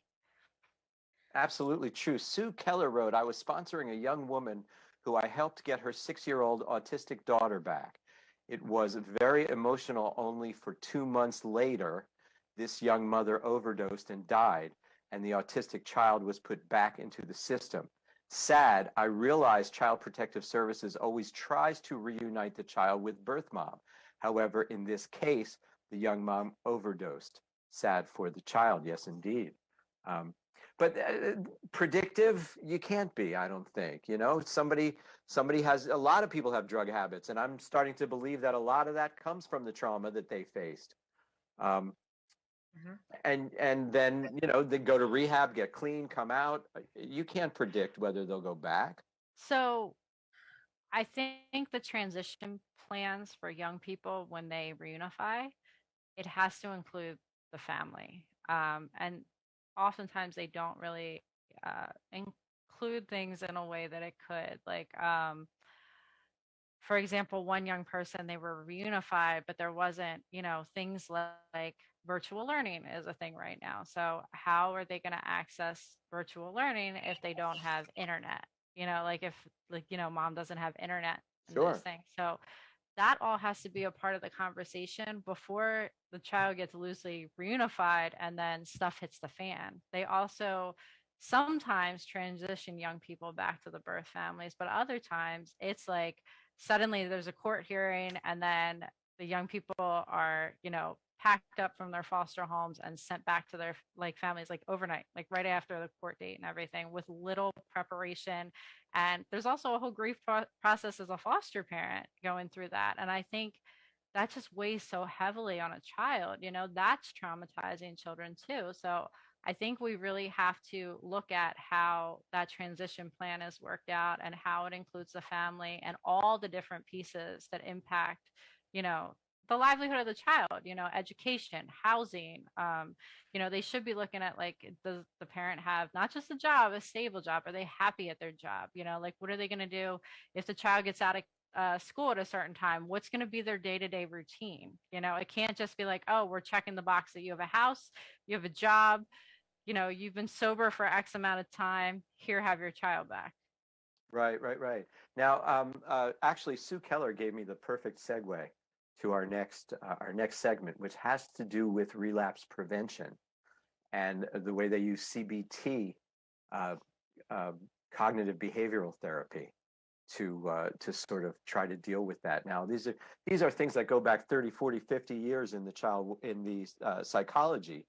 Absolutely true. Sue Keller wrote, I was sponsoring a young woman who I helped get her 6-year-old autistic daughter back. It was very emotional. Only for 2 months later, this young mother overdosed and died, and the autistic child was put back into the system. Sad, I realize Child Protective Services always tries to reunite the child with birth mom. However, in this case, the young mom overdosed. Sad for the child. Yes, indeed. But predictive, you can't be, I don't think. Somebody has, a lot of people have drug habits, and I'm starting to believe that a lot of that comes from the trauma that they faced. And then, they go to rehab, get clean, come out. You can't predict whether they'll go back. So I think the transition plans for young people when they reunify, it has to include the family. And oftentimes they don't really include things in a way that it could. Like, for example, one young person, they were reunified, but there wasn't, things like virtual learning is a thing right now. So how are they going to access virtual learning if they don't have internet? Like if mom doesn't have internet and Sure. this thing. So that all has to be a part of the conversation before the child gets loosely reunified and then stuff hits the fan. They also sometimes transition young people back to the birth families, but other times it's like suddenly there's a court hearing and then the young people are, packed up from their foster homes and sent back to their like families like overnight, like right after the court date and everything with little preparation. And there's also a whole grief process as a foster parent going through that. And I think that just weighs so heavily on a child, that's traumatizing children too. So I think we really have to look at how that transition plan is worked out and how it includes the family and all the different pieces that impact, you know, the livelihood of the child, education, housing. They should be looking at like, does the parent have not just a job, a stable job? Are they happy at their job? Like, what are they going to do if the child gets out of school at a certain time? What's going to be their day-to-day routine? It can't just be like, oh, we're checking the box that you have a house, you have a job, you've been sober for X amount of time, here, have your child back. Right, right, right. Now, actually, Sue Keller gave me the perfect segue to our next segment, which has to do with relapse prevention and the way they use CBT, uh, cognitive behavioral therapy, to sort of try to deal with that. Now, these are things that go back 30, 40, 50 years in the psychology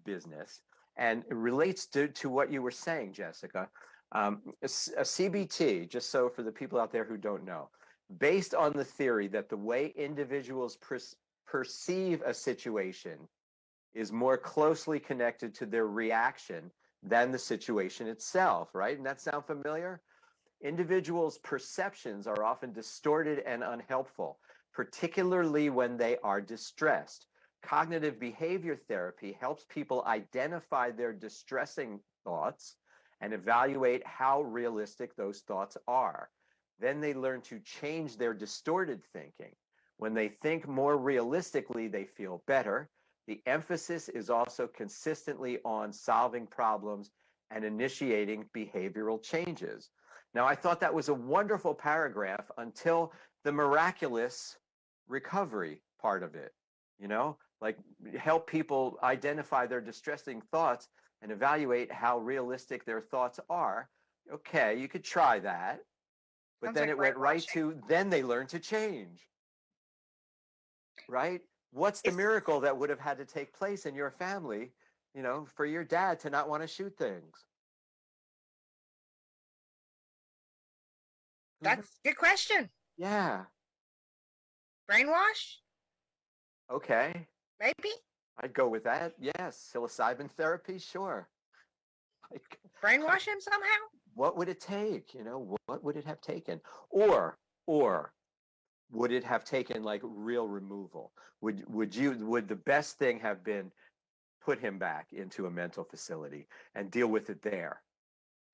business, and it relates to what you were saying, Jessica. A CBT, just so for the people out there who don't know, based on the theory that the way individuals perceive a situation is more closely connected to their reaction than the situation itself, right? And that sound familiar? Individuals' perceptions are often distorted and unhelpful, particularly when they are distressed. Cognitive behavior therapy helps people identify their distressing thoughts and evaluate how realistic those thoughts are. Then they learn to change their distorted thinking. When they think more realistically, they feel better. The emphasis is also consistently on solving problems and initiating behavioral changes. Now, I thought that was a wonderful paragraph until the miraculous recovery part of it, like help people identify their distressing thoughts and evaluate how realistic their thoughts are. Okay, you could try that. But Sounds then like it went right brainwashing. to, then they learned to change, right? What's the It's miracle that would have had to take place in your family, for your dad to not want to shoot things? that's a good question. Yeah. Brainwash? Okay. Maybe? I'd go with that. Yes. Psilocybin therapy, sure. Like, Brainwash him somehow? what would it take? What would it have taken? Or would it have taken like real removal? Would the best thing have been put him back into a mental facility and deal with it there?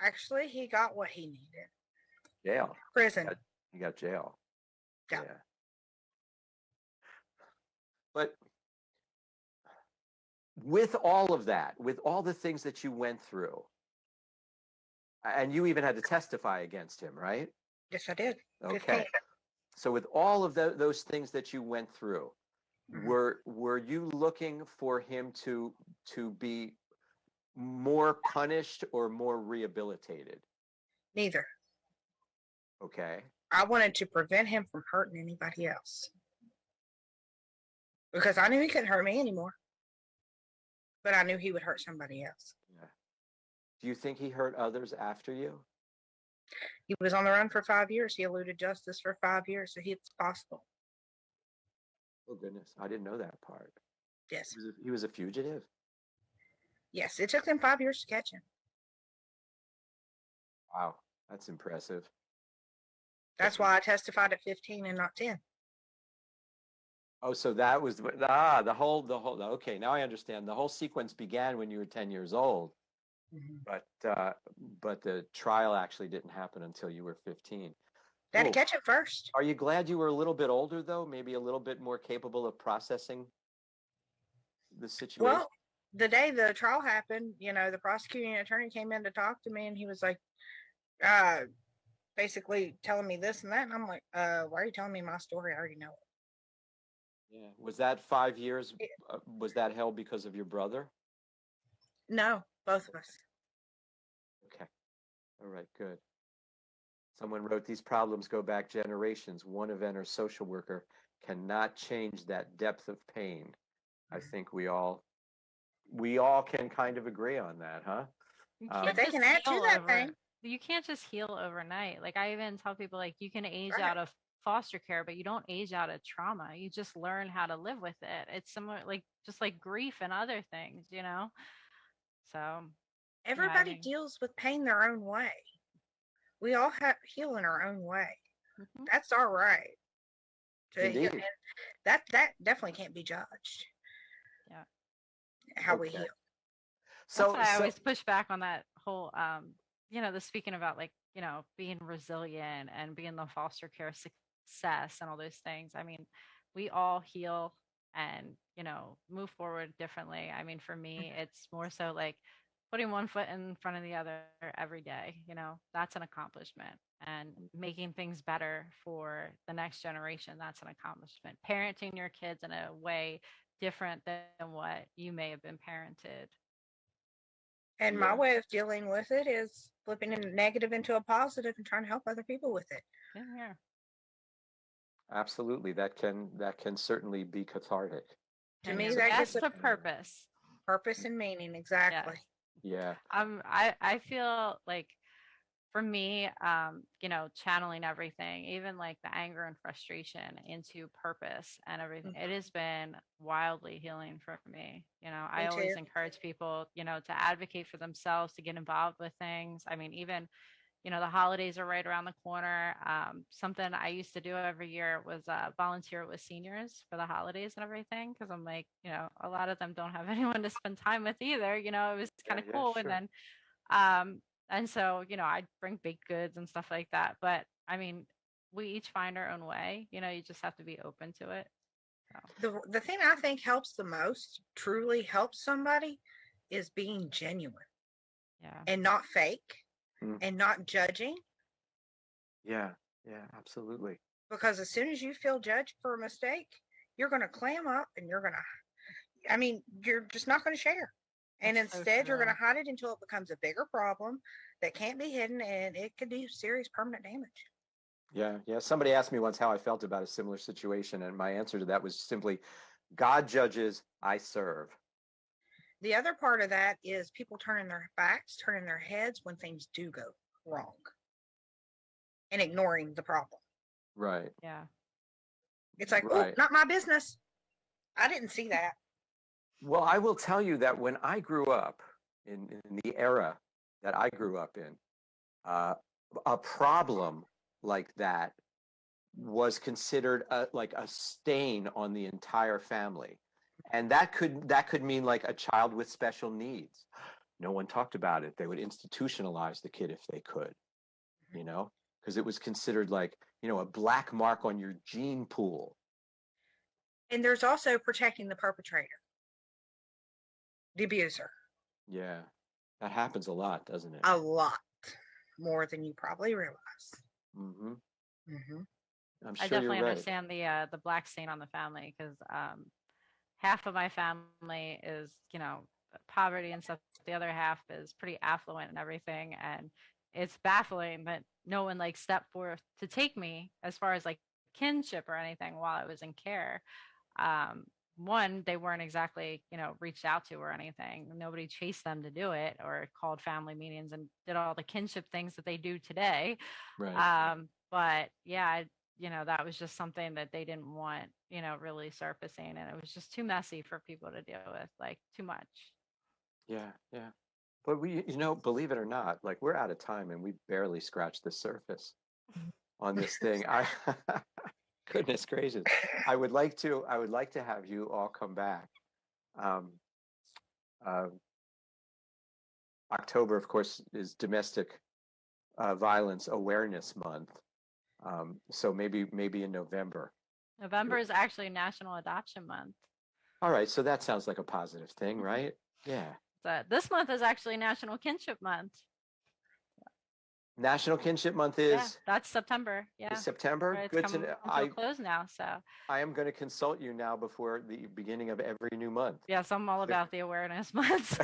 Actually, he got what he needed. Jail. Prison. He got jail. Yeah. Yeah. But with all of that, with all the things that you went through, and you even had to testify against him, right? Yes, I did. Okay. So with all of those things that you went through, Mm-hmm. were you looking for him to be more punished or more rehabilitated? Neither. Okay. I wanted to prevent him from hurting anybody else. Because I knew he couldn't hurt me anymore. But I knew he would hurt somebody else. Yeah. Do you think he hurt others after you? He was on the run for 5 years. He eluded justice for 5 years, so it's possible. Oh, goodness. I didn't know that part. Yes. He was a fugitive? Yes, it took them 5 years to catch him. Wow. That's impressive. That's why I testified at 15 and not 10. Oh, so that was the whole, okay, now I understand. The whole sequence began when you were 10 years old. Mm-hmm. But the trial actually didn't happen until you were 15. They had to catch him first. Are you glad you were a little bit older, though? Maybe a little bit more capable of processing the situation? Well, the day the trial happened, the prosecuting attorney came in to talk to me, and he was like, basically telling me this and that. And I'm like, why are you telling me my story? I already know it. Yeah. Was that 5 years? Was that held because of your brother? No, both of us. All right, good. Someone wrote, these problems go back generations. One event or social worker cannot change that depth of pain. I think we all can kind of agree on that, huh? You But can't they just can add to heal that thing. you can't just heal overnight. Like I even tell people like you can age Right. out of foster care, but you don't age out of trauma. You just learn how to live with it. It's similar like just like grief and other things, you know? So yeah, I Everybody think deals with pain their own way. We all heal in our own way. mhm. That's all right to heal. Indeed. And that definitely can't be judged. Yeah. How we Okay. heal. That's So, why I always push back on that whole the speaking about like, being resilient and being the foster care success and all those things. I mean, we all heal and, move forward differently. I mean, for me, it's more so like putting one foot in front of the other every day, that's an accomplishment. And making things better for the next generation, that's an accomplishment. Parenting your kids in a way different than what you may have been parented. And my way of dealing with it is flipping a negative into a positive and trying to help other people with it. Yeah. absolutely, that can certainly be cathartic. To And me, your that best gives a to purpose. purpose and meaning. Yes. Exactly. Yeah. I feel like for me, channeling everything, even like the anger and frustration into purpose and everything, it has been wildly healing for me. I Me always too. encourage people, to advocate for themselves, to get involved with things. I mean, even the holidays are right around the corner. Something I used to do every year was volunteer with seniors for the holidays and everything. Cause I'm like, a lot of them don't have anyone to spend time with either. It was kind of cool. Sure. And then, and so, I'd bring baked goods and stuff like that. But I mean, we each find our own way, you just have to be open to it. So. The thing I think helps the most, truly helps somebody, is being genuine. Yeah. And not fake and not judging. Yeah, absolutely. Because as soon as you feel judged for a mistake, you're going to clam up and you're just not going to share. And That's so instead, you're going true. to hide it until it becomes a bigger problem that can't be hidden, and it could do serious permanent damage. Yeah. Somebody asked me once how I felt about a similar situation, and my answer to that was simply, God judges, I serve. The other part of that is people turning their backs, turning their heads when things do go wrong, and ignoring the problem. Right. Yeah. It's like, Right. oh, not my business. I didn't see that. Well, I will tell you that when I grew up, in the era that I grew up in, a problem like that was considered like a stain on the entire family. And that could mean like a child with special needs. No one talked about it. They would institutionalize the kid if they could, because it was considered like, a black mark on your gene pool. And there's also protecting the perpetrator, the abuser. Yeah, that happens a lot, doesn't it? A lot more than you probably realize. Mm-hmm. Mm-hmm. I'm sure I definitely you're right. understand the black stain on the family because half of my family is poverty and stuff. The other half is pretty affluent and everything, and it's baffling that no one like stepped forth to take me as far as like kinship or anything while I was in care. One, they weren't exactly reached out to or anything. Nobody chased them to do it or called family meetings and did all the kinship things that they do today. Right. But yeah, that was just something that they didn't want, really surfacing. And it was just too messy for people to deal with, like too much. Yeah. But we, believe it or not, like we're out of time and we barely scratched the surface on this thing. Goodness gracious. I would like to have you all come back. October, of course, is Domestic Violence Awareness Month. So maybe in November. November is actually National Adoption Month. All right, so that sounds like a positive thing, right? Yeah. So this month is actually National Kinship Month. National Kinship Month is that's September. Yeah, September. It's Good coming to know. to a close now. So I am going to consult you now before the beginning of every new month. Yes, I'm all about the awareness months.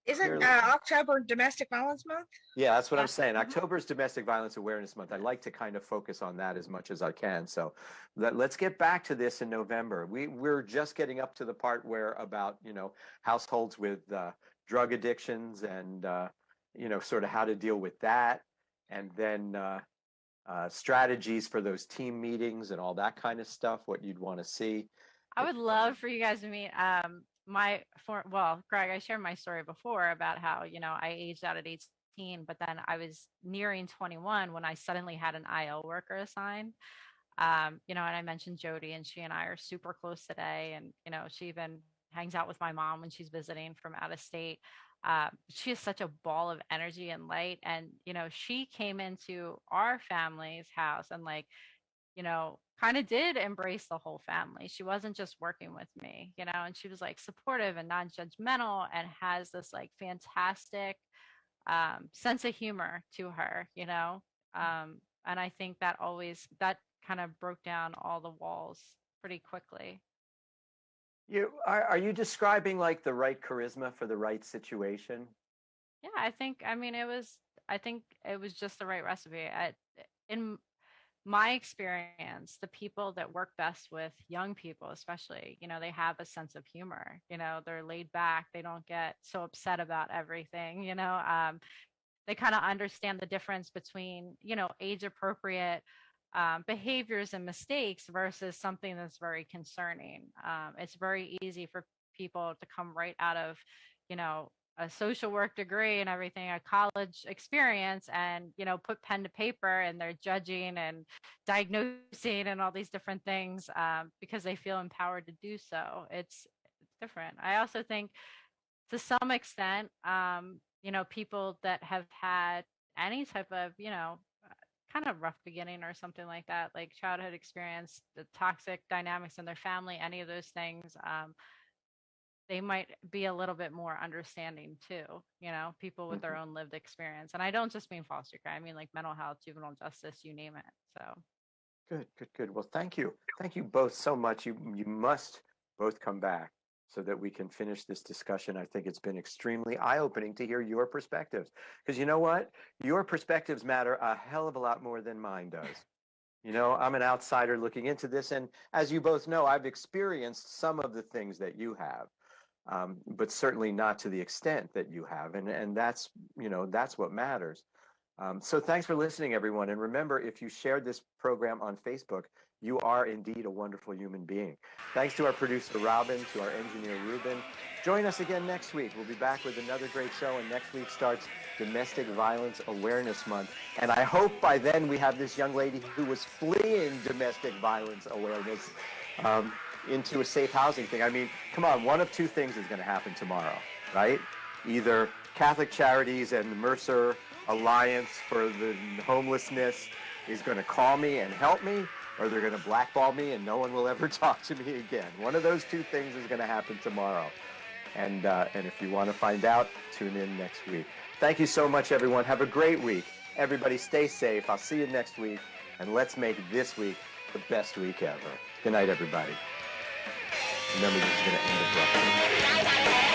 Isn't October Domestic Violence Month? Yeah, that's what I'm Yeah. saying. October is Domestic Violence Awareness Month. I like to kind of focus on that as much as I can. So let's get back to this in November. We're just getting up to the part where about, households with drug addictions and, sort of how to deal with that. And then strategies for those team meetings and all that kind of stuff, what you'd want to see. I would love for you guys to meet Greg, I shared my story before about how, I aged out at 18, but then I was nearing 21 when I suddenly had an IL worker assigned. And I mentioned Jody, and she and I are super close today. And, she even hangs out with my mom when she's visiting from out of state. She is such a ball of energy and light. And, she came into our family's house and kind of did embrace the whole family. She wasn't just working with me, and she was like supportive and non-judgmental and has this like fantastic sense of humor to her, and I think that kind of broke down all the walls pretty quickly. Are you describing like the right charisma for the right situation? Yeah, I think it was just the right recipe. In my experience, the people that work best with young people, especially, they have a sense of humor, they're laid back. They don't get so upset about everything, they kind of understand the difference between, age appropriate behaviors and mistakes versus something that's very concerning. It's very easy for people to come right out of, a social work degree and everything, a college experience, and put pen to paper, and they're judging and diagnosing and all these different things because they feel empowered to do so. It's different. I also think to some extent, people that have had any type of, kind of rough beginning or something like that, like childhood experience, the toxic dynamics in their family, any of those things, they might be a little bit more understanding too, people with their own lived experience. And I don't just mean foster care, I mean like mental health, juvenile justice, you name it. So Good. Well, thank you both so much. You must both come back so that we can finish this discussion. I think it's been extremely eye-opening to hear your perspectives, because you know what, your perspectives matter a hell of a lot more than mine does. I'm an outsider looking into this, and as you both know, I've experienced some of the things that you have. But certainly not to the extent that you have. And that's, that's what matters. So thanks for listening, everyone. And remember, if you shared this program on Facebook, you are indeed a wonderful human being. Thanks to our producer, Robin, to our engineer, Ruben. Join us again next week. We'll be back with another great show. And next week starts Domestic Violence Awareness Month. And I hope by then we have this young lady who was fleeing domestic violence awareness into a safe housing thing. I mean, come on, one of two things is going to happen tomorrow, right? Either Catholic Charities and the Mercer Alliance for the Homelessness is going to call me and help me, or they're going to blackball me and no one will ever talk to me again. One of those two things is going to happen tomorrow. And if you want to find out, tune in next week. Thank you so much, everyone. Have a great week. Everybody stay safe. I'll see you next week. And let's make this week the best week ever. Good night, everybody. Remember, this is going to end abruptly.